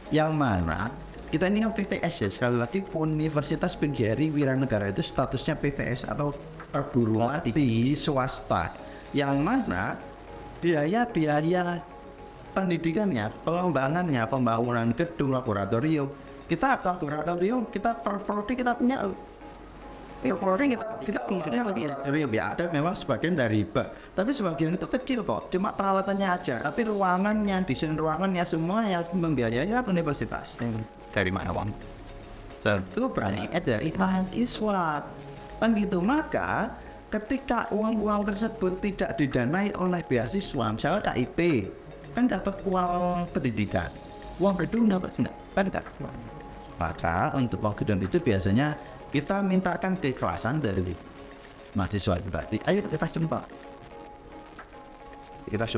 Yang mana kita ini kan PTS ya, sekali lagi Universitas PGRI Wiranegara itu statusnya PTS atau perguruan tinggi swasta. Yang mana biaya pendidikannya, pengembangannya, pembangunan gedung laboratorium, kita per prodi kita punya Polri kita fungsinya lagi ya ada memang sebagian dari hibah, tapi sebagian itu kecil kok, cuma peralatannya aja, tapi ruangannya, desain ruangannya semua yang membiayainya universitas. dari mana uang? Itu berangkat dari mahasiswa kan gitu. Maka ketika uang-uang tersebut tidak didanai oleh beasiswa, misalnya KIP kan dapat uang pendidikan, uang gedung dapat kan enggak. Maka untuk uang gedung itu biasanya kita mintakan keikhlasan dari mahasiswa juga. Ayo kita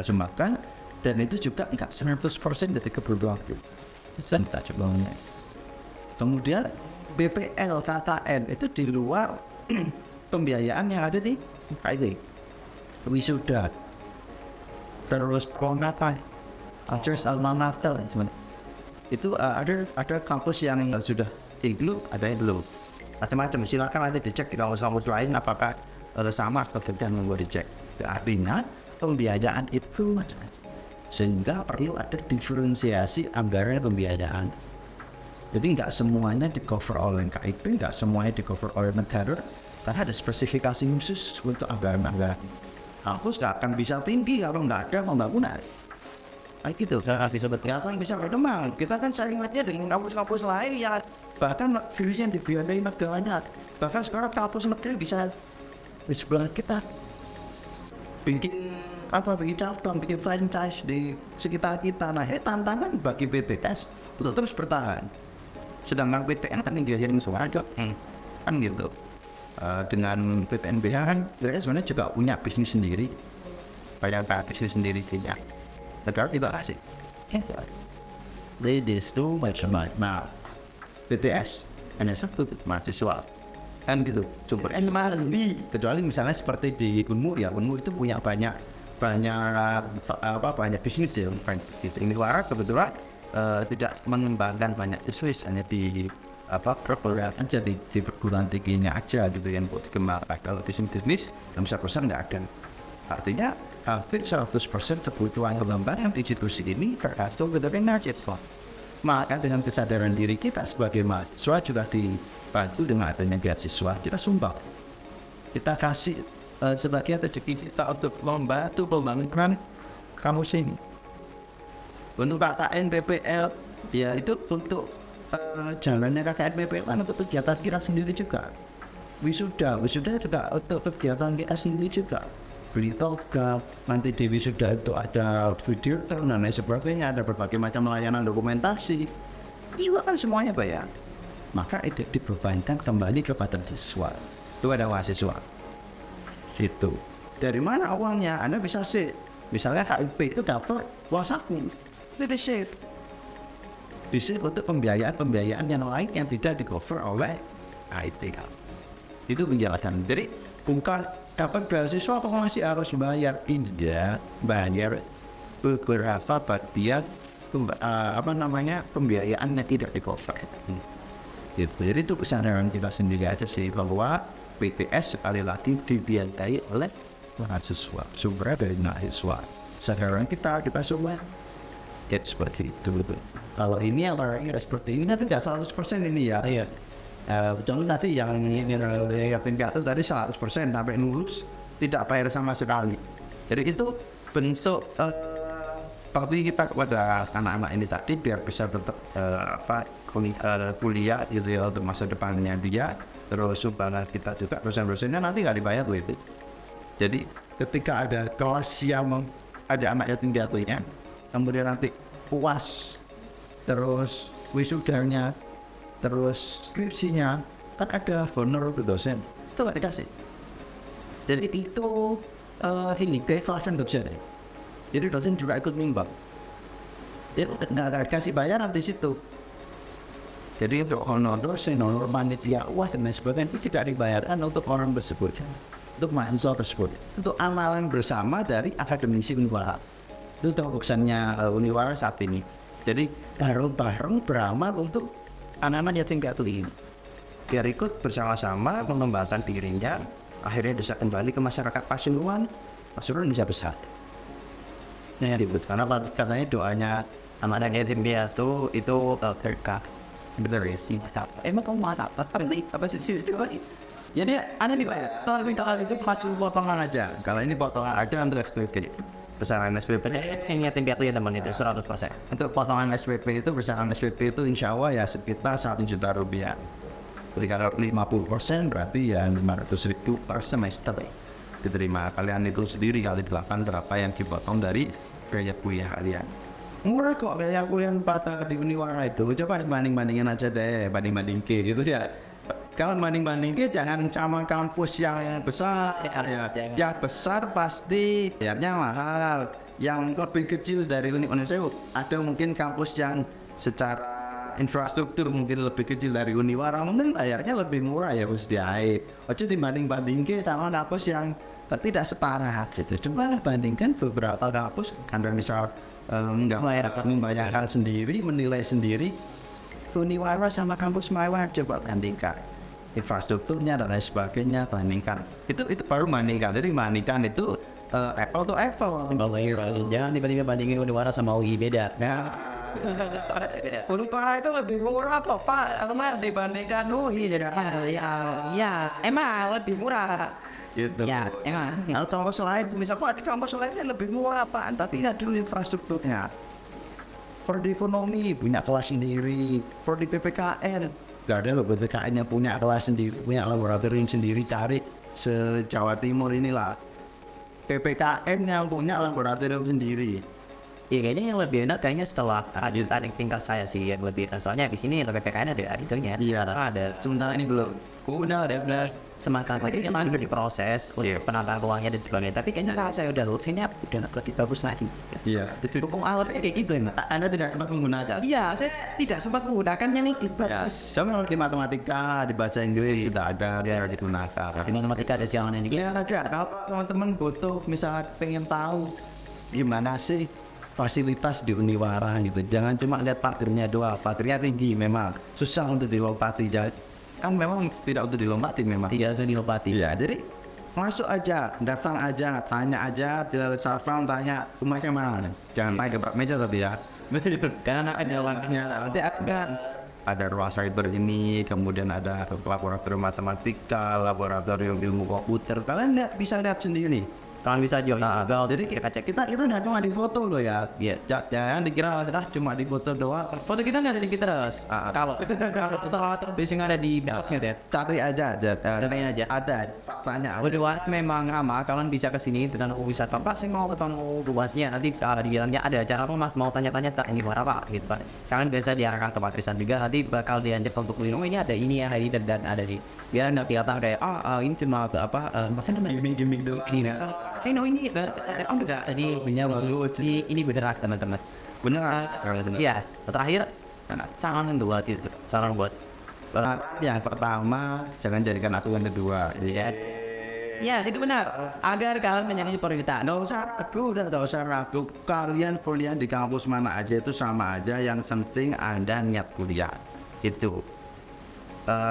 sumbangkan, dan itu juga enggak 100% dari kebutuhan kita coba. Kemudian BPL, KKN itu di luar pembiayaan yang ada di KIP, wisuda, terus pengangkatan, terus alma mater, itu ada kampus yang sudah belum, ada yang belum, macam-macam. Silakan nanti dicek di kampus-kampus lain apakah sama atau tidak, membuat dicek. Artinya pembiayaan itu macam-macam, sehingga perlu ada diferensiasi anggaran pembiayaan. Jadi nggak semuanya di cover oleh KIP, nggak semuanya di cover oleh negara, karena ada spesifikasi khusus untuk anggaran. Kampus nggak akan bisa tinggi kalau nggak ada pembangunan. Gitu. Nggak akan bisa berkembang. Kita kan saling lihatnya dengan kampus-kampus lain yang bahkan negerinya dibiayai negaranya. Bahkan sekarang kampus negeri bisa di sebelah kita bikin cabang, bikin franchise di sekitar kita. Nah, ini tantangan bagi BTS untuk terus bertahan. Sedangkan PTN kan yang diajarin semua aja, kan gitu. Dengan PTNBH kan mereka sebenarnya juga punya bisnis sendiri, banyak bisnis sendiri tidak. Negara tidak kasih. Ladies tuh macam-macam. Nah, BTS hanya satu mahasiswa, kan gitu. Sumber lebih. Kecuali misalnya seperti di Unmu, ya Unmu itu punya banyak bisnis ya. Ini luar kebetulan tidak mengembangkan banyak bisnis, hanya di perguruan aja di perguruan tingginya aja gitu yang buat dikembangkan. Kalau bisnis 100% nggak ada. Artinya hampir 100% kebutuhan pengembangan institusi ini tergantung dari mahasiswa. Maka dengan kesadaran diri kita sebagai mahasiswa juga dibantu dengan adanya beasiswa, kita sumbang, kita kasih sebagian rezeki kita untuk membantu pembangunan kampus ini. Untuk KKN PPL ya itu untuk jalannya KKN PPL kan untuk kegiatan kita sendiri juga. Wisuda juga untuk kegiatan kita sendiri juga. Beli toga, nanti di wisuda itu ada video dan lain sebagainya, ada berbagai macam layanan dokumentasi, juga kan semuanya bayar. Maka itu dibebankan kembali kepada siswa. Itu ada mahasiswa. Itu dari mana uangnya? Anda bisa sih, misalnya KIP itu dapat uang saku, itu di save untuk pembiayaan yang lain yang tidak di cover oleh KIP. Itu penjelasan. Jadi bukan dapat beasiswa kok masih harus bayar, tidak bayar beberapa bagian pembiayaannya tidak di cover. Gitu. Jadi itu kesadaran kita sendiri aja sih bahwa BTS sekali lagi dibiayai oleh mahasiswa, sumber dari mahasiswa. Kesadaran kita semua ya seperti itu. Kalau ini yang seperti ini nanti tidak 100% ini ya. Iya. Kecuali nanti yang tingkat itu tadi 100% sampai lulus tidak bayar sama sekali. Jadi itu bentuk seperti kita kepada anak-anak ini tadi biar bisa tetap kuliah gitu ya untuk masa depannya dia. Terus sumbangan kita juga dosen-dosennya nanti nggak dibayar duit. Jadi ketika ada kelas yang ada anak yatim piatunya, kemudian nanti puas, terus wisudanya, terus skripsinya, kan ada honor untuk dosen, itu nggak dikasih. Jadi itu ini keikhlasan dosen. Jadi dosen juga ikut nimbang. Jadi nggak dikasih bayaran di situ. Jadi untuk honor dosen, honor panitia, dan lain sebagainya itu tidak dibayarkan untuk orang tersebut, untuk mahasiswa tersebut. Itu amalan bersama dari akademisi Univara. Itu terobosannya Univara saat ini. Jadi bareng-bareng beramal untuk anak-anak yatim piatu ini, biar ikut bersama-sama mengembangkan dirinya, akhirnya bisa kembali ke masyarakat Pasuruan bisa besar. Nah, ribut karena katanya doanya anak yatim piatu itu berkah. Bener ya sih masak. Emang kamu masak? Apa sih? Apa sih? Coba sih. Jadi aneh nih Pak ya. Setelah minta itu Cuma potongan aja. Kalau ini potongan aja untuk SPP. Besaran SPP ingetin biar ya teman itu 100%. untuk potongan SPP itu besaran SPP itu insya Allah ya sekitar 1 juta rupiah. Jadi kalau 50% berarti ya 500.000 per semester diterima. Kalian itu sendiri kali 8 berapa yang dipotong dari biaya kuliah kalian. Murah kok biaya kuliah 4 di Uniwara itu. Coba banding-bandingin aja deh, banding-banding gitu ya. Kalau banding-banding jangan sama kampus yang besar ya. Yang besar pasti biayanya mahal. Yang lebih kecil dari Uniwara ada mungkin kampus yang secara infrastruktur mungkin lebih kecil dari Uniwara, mungkin bayarnya lebih murah ya Bos Diai. Ojo dibanding-bandingin sama kampus yang tidak setara gitu. Coba bandingkan beberapa kampus karena misal nggak membayarkan sendiri, menilai sendiri. Uniwara sama kampus mewah coba bandingkan infrastrukturnya dan lain sebagainya, bandingkan itu baru bandingkan. Jadi bandingkan itu apple to apple. Jangan dibandingin Uniwara sama UI beda. Nah, Uniwara itu lebih murah kok Pak, karena dibandingkan UI jadi ya emang lebih murah. gitu. Ya emang. Kalau kampus lain, misalnya ada kampus lainnya lebih murah Pak, tapi nggak dulu infrastrukturnya. Prodi ekonomi punya kelas sendiri, prodi PPKN nggak ada loh PPKN yang punya kelas sendiri, punya laboratorium sendiri. Cari se-Jawa Timur inilah PPKN yang punya laboratorium sendiri. Iya kayaknya yang lebih enak kayaknya setelah adik tingkat saya sih yang lebih enak. Soalnya di sini PPKN ada itunya. Iya, ada. sementara ini belum. Benar. Semakin lagi memang udah diproses penambahan ruangnya dan sebagainya. Tapi kayaknya kalau saya udah lulus ini udah lebih bagus lagi. Iya. Dukung alatnya kayak gitu ya. Anda tidak sempat menggunakan. Iya, saya tidak sempat menggunakan yang lebih Ya, bagus. sama di matematika, di bahasa Inggris sudah ada dia digunakan. Di matematika ada siangan ini. Ya ada. Kalau teman-teman butuh, misalnya pengen tahu gimana sih fasilitas di Uniwara gitu, jangan cuma lihat pagernya doang. Pagernya tinggi memang, susah untuk dilompati. Kan memang tidak untuk dilompati memang. Tidak usah dilopati. Iya, jadi masuk aja, datang aja, tanya aja, tidak satpam tanya rumahnya mana. Jangan naik ke meja tapi ya. Karena ada warnanya. Nanti ada ruang cyber ini, kemudian ada laboratorium matematika, laboratorium ilmu komputer. Kalian bisa lihat sendiri. Kalian bisa juga. Jadi kita nggak cuma di foto loh ya. Iya. Jangan dikira cuma di foto doang. Foto kita nggak ada di kita terus. Kalau biasanya ada di besoknya deh. Cari aja, Cari aja. ada faktanya. Udah memang ramah, kalian bisa ke sini dengan wisata. Pak, saya mau ketemu luasnya. Nanti di jalannya ada acara apa Mas mau tanya-tanya tak ini apa gitu Pak. Kalian biasa diarahkan ke Patrisan juga. Nanti bakal diajak untuk minum ini ada ini ya hari dan ada di. Biar nggak kelihatan kayak ini cuma makan Gimik dulu. Ini enggak ini punya bagus ini beneran teman-teman. Beneran. Iya. Terakhir saran dua gitu. Saran buat Yang pertama, jangan jadikan aku yang kedua. ya. Ya itu benar. Agar kalian menjadi prioritas. Nggak usah ragu. Kalian kuliah di kampus mana aja itu sama aja. Yang penting Anda niat kuliah. Itu.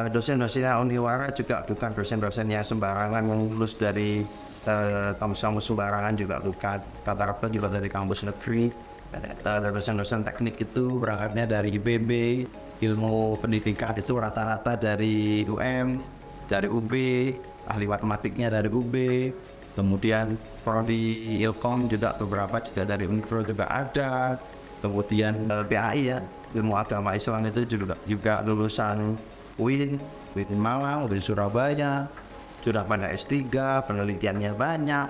Dosen-dosennya Uniwara juga bukan dosen-dosen yang sembarangan yang lulus dari kampus-kampus sembarangan juga bukan. Rata-rata juga dari kampus negeri. Ada dosen-dosen teknik itu berangkatnya dari IPB, ilmu pendidikan itu rata-rata dari UM, dari UB, ahli matematiknya dari UB, kemudian prodi Ilkom juga beberapa juga dari Unpro juga ada, kemudian PAI ya, ilmu agama Islam itu juga lulusan UIN Malang, UIN Surabaya, sudah pada S3, penelitiannya banyak,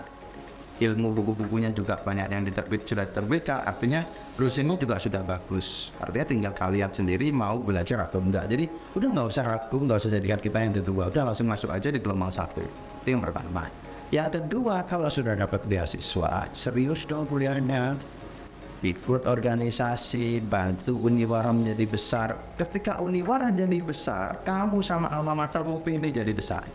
ilmu buku-bukunya juga banyak yang sudah diterbitkan, artinya dosennya juga sudah bagus. Artinya tinggal kalian sendiri mau belajar atau enggak. Jadi udah nggak usah ragu, nggak usah jadikan kita yang kedua, udah langsung masuk aja di gelombang 1. Itu yang pertama. Yang kedua, kalau sudah dapat beasiswa, serius dong kuliahnya. Ikut organisasi, bantu Uniwara menjadi besar. Ketika Uniwara jadi besar, kamu sama alma matermu ini jadi besar.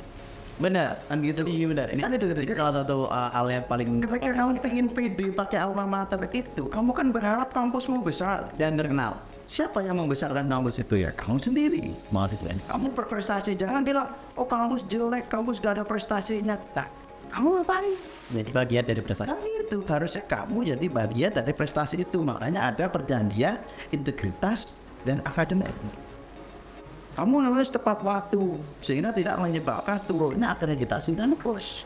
Benar, kan gitu. Iya benar. Ini ada salah satu hal yang paling Ketika kamu pengen pede pakai alma mater itu, kamu kan berharap kampusmu besar dan terkenal. Siapa yang membesarkan kampus itu ya? Kamu sendiri. Maksudnya, kamu berprestasi, jangan bilang, oh kampus jelek, kampus gak ada prestasinya. Nah, kamu ngapain? Jadi bagian dari prestasi. Kan itu harusnya kamu jadi bagian dari prestasi itu. Makanya ada perjanjian integritas dan akademik. Kamu harus tepat waktu sehingga tidak menyebabkan turunnya akreditasi dan pos.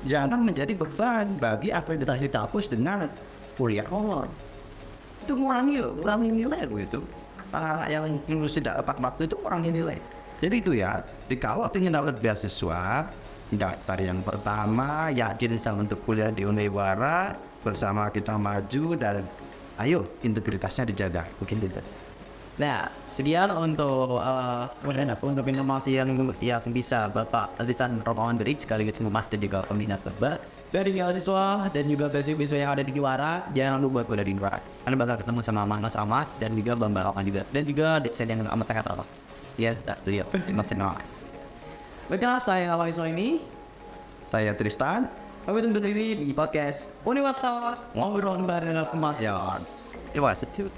Jangan menjadi beban bagi akreditasi kampus dengan kuliah honor. Itu ngurangi nilai gitu. Anak yang lulus tidak tepat waktu itu ngurangi nilai. Jadi itu ya, kalau ingin dapat beasiswa, daftar yang pertama, yakin sama untuk kuliah di Uniwara, bersama kita maju dan ayo integritasnya dijaga, mungkin gitu. Nah, sekian untuk untuk informasi yang bisa Bapak Lisan Romawan beri sekaligus Mas dan juga peminat Bapak dari mahasiswa dan juga mahasiswa yang ada di Juara. Jangan lupa kuliah di Juara. Anda bakal ketemu sama Mas Ahmad dan juga Bang Barakan juga dan juga dosen yang amat sangat ramah. Ya, beliau Mas Ahmad. Baiklah, saya mahasiswa ini. Saya Tristan. Kami undur diri di podcast Uniwara ngobrol bareng Mas. Ya. Terima kasih.